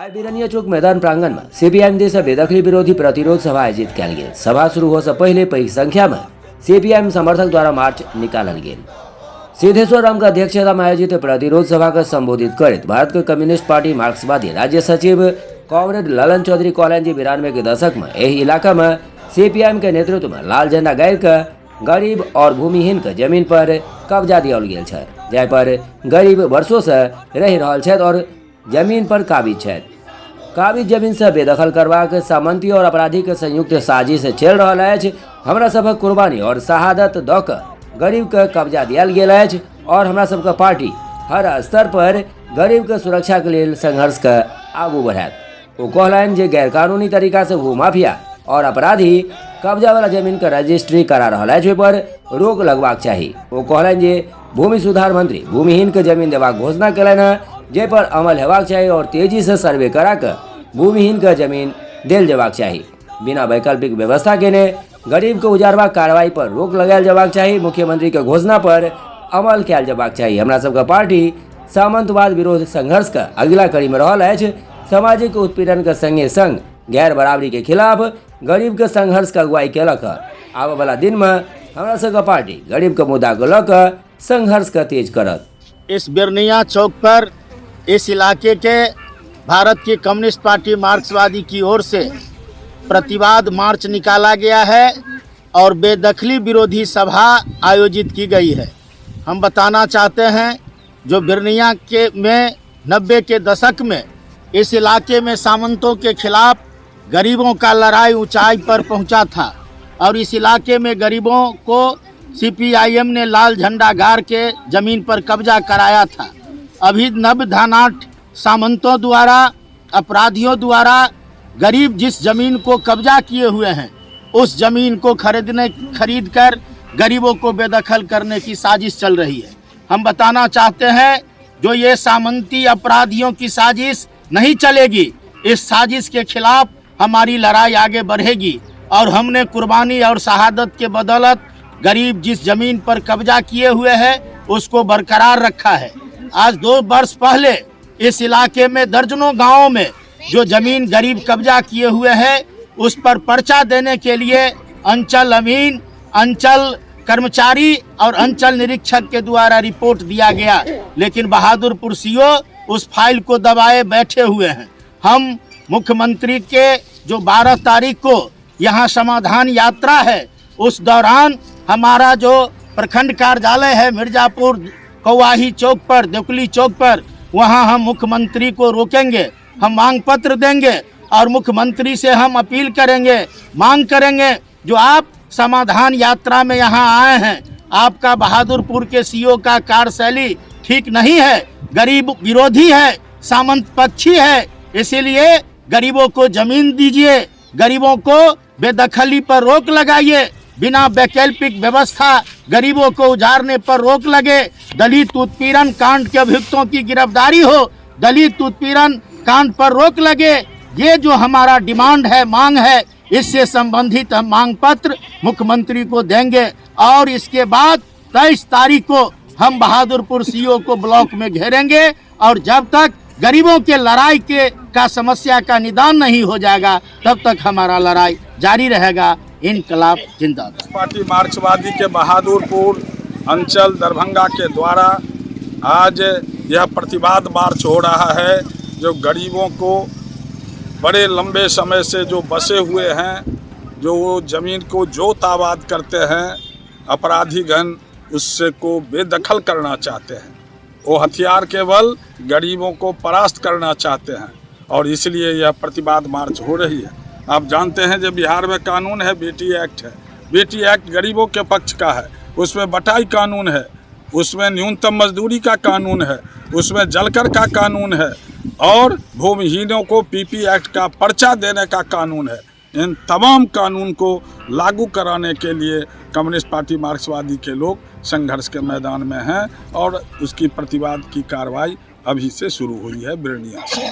आज बिरनिया चौक मैदान प्रांगण में सीपीआईएम देश बेदखली विरोधी प्रतिरोध सभा आयोजित कल गेल। सभा शुरू हो से पहले पैघ संख्या में सीपीआईएम समर्थक द्वारा मार्च निकालल गेल। सिद्धेश्वर राम के अध्यक्षता में आयोजित प्रतिरोध सभा को संबोधित करते भारत के कम्युनिस्ट पार्टी मार्क्सवादी राज्य सचिव कॉमरेड ललन चौधरी कहलन जे 92 के दशक में यही इलाका में सीपीआईएम के नेतृत्व में लाल झंडा गाड़ के गरीब और भूमिहीन के जमीन पर कब्जा दियल गेल छै, जाहि पर गरीब वर्षों से रहि रहल छथि और जमीन पर काबिज जमीन से बेदखल करवाक सामंती और अपराधी के संयुक्त साजिश चल रहा है। हमरा सबक कुर्बानी और शहादत द के गरीब के कब्जा दियल गेल अछि और हमरा सबके पार्टी हर स्तर पर गरीब के सुरक्षा के लिए संघर्ष के आगू बढ़ात। वो कहलन जे गैरकानूनी तरीका से भूमाफिया और अपराधी कब्जा वाला जमीन के रजिस्ट्री करा रहा है, पर रोक लगवाक चाहिए। वो कहलन जे भूमि सुधार मंत्री भूमिहीन के जमीन देवाक घोषणा कलन है, जे पर अमल हेबाक चाहिए और तेजी से सर्वे करा के भूमिहीन के जमीन देल जबाक चाहिए। बिना वैकल्पिक व्यवस्था केने गरीब के उजारवा कार्रवाई पर रोक लगायल जबाक चाहिए। मुख्यमंत्री के घोषणा पर अमल कयल जबाक चाहिए। हमरा सबके पार्टी सामंतवाद विरोध संघर्ष का अगला कड़ी में रहल अछि। सामाजिक उत्पीड़न के संगे संग गैर बराबरी के खिलाफ गरीब के संघर्ष का अगुवाई केलक। आबे वाला दिन में हमरा सबके पार्टी गरीब के मुद्दा को लेकर संघर्ष का तेज करत। इस बिरनिया चौक पर इस इलाके के भारत की कम्युनिस्ट पार्टी मार्क्सवादी की ओर से प्रतिवाद मार्च निकाला गया है और बेदखली विरोधी सभा आयोजित की गई है। हम बताना चाहते हैं जो बिरनिया के में 90 के दशक में इस इलाके में सामंतों के खिलाफ गरीबों का लड़ाई ऊंचाई पर पहुंचा था और इस इलाके में गरीबों को सीपीआईएम ने लाल झंडा गाड़ के ज़मीन पर कब्जा कराया था। अभी नवधानाट सामंतों द्वारा अपराधियों द्वारा गरीब जिस ज़मीन को कब्जा किए हुए हैं उस ज़मीन को खरीद कर गरीबों को बेदखल करने की साजिश चल रही है। हम बताना चाहते हैं जो ये सामंती अपराधियों की साजिश नहीं चलेगी। इस साजिश के खिलाफ हमारी लड़ाई आगे बढ़ेगी और हमने कुर्बानी और शहादत के बदौलत गरीब जिस ज़मीन पर कब्जा किए हुए हैं उसको बरकरार रखा है। आज 2 वर्ष पहले इस इलाके में दर्जनों गांवों में जो ज़मीन गरीब कब्जा किए हुए हैं उस पर पर्चा देने के लिए अंचल अमीन, अंचल कर्मचारी और अंचल निरीक्षक के द्वारा रिपोर्ट दिया गया, लेकिन बहादुरपुर सीओ उस फाइल को दबाए बैठे हुए हैं। हम मुख्यमंत्री के जो 12 तारीख को यहाँ समाधान यात्रा है उस दौरान हमारा जो प्रखंड कार्यालय है मिर्जापुर कौवाही चौक पर, देवकुली चौक पर, वहाँ हम मुख्यमंत्री को रोकेंगे। हम मांग पत्र देंगे और मुख्यमंत्री से हम अपील करेंगे, मांग करेंगे जो आप समाधान यात्रा में यहाँ आए हैं, आपका बहादुरपुर के सीओ का कार्यशैली ठीक नहीं है, गरीब विरोधी है, सामंत पक्षी है। इसीलिए गरीबों को जमीन दीजिए, गरीबों को बेदखली पर रोक लगाइए, बिना वैकल्पिक व्यवस्था गरीबों को उजारने पर रोक लगे। दलित उत्पीड़न कांड के अभियुक्तों की गिरफ्तारी हो, दलित उत्पीड़न कांड पर रोक लगे। ये जो हमारा डिमांड है, मांग है, इससे संबंधित हम मांग पत्र मुख्यमंत्री को देंगे और इसके बाद 23 तारीख को हम बहादुरपुर सीओ को ब्लॉक में घेरेंगे और जब तक गरीबों के लड़ाई का समस्या का निदान नहीं हो जाएगा तब तक हमारा लड़ाई जारी रहेगा। इनकलाब जिंदाबाद। पार्टी मार्क्सवादी के बहादुरपुर अंचल दरभंगा के द्वारा आज यह प्रतिवाद मार्च हो रहा है। जो गरीबों को बड़े लंबे समय से जो बसे हुए हैं, जो वो ज़मीन को जोत आबाद करते हैं, अपराधीगण उससे को बेदखल करना चाहते हैं। वो हथियार के बल गरीबों को परास्त करना चाहते हैं और इसलिए यह प्रतिवाद मार्च हो रही है। आप जानते हैं जब बिहार में कानून है, बेटी एक्ट है। बेटी एक्ट गरीबों के पक्ष का है, उसमें बटाई कानून है, उसमें न्यूनतम मजदूरी का कानून है, उसमें जलकर का कानून है और भूमिहीनों को पीपी एक्ट का पर्चा देने का कानून है। इन तमाम कानून को लागू कराने के लिए कम्युनिस्ट पार्टी मार्क्सवादी के लोग संघर्ष के मैदान में हैं और उसकी प्रतिवाद की कार्रवाई अभी से शुरू हुई है बिरनिया से।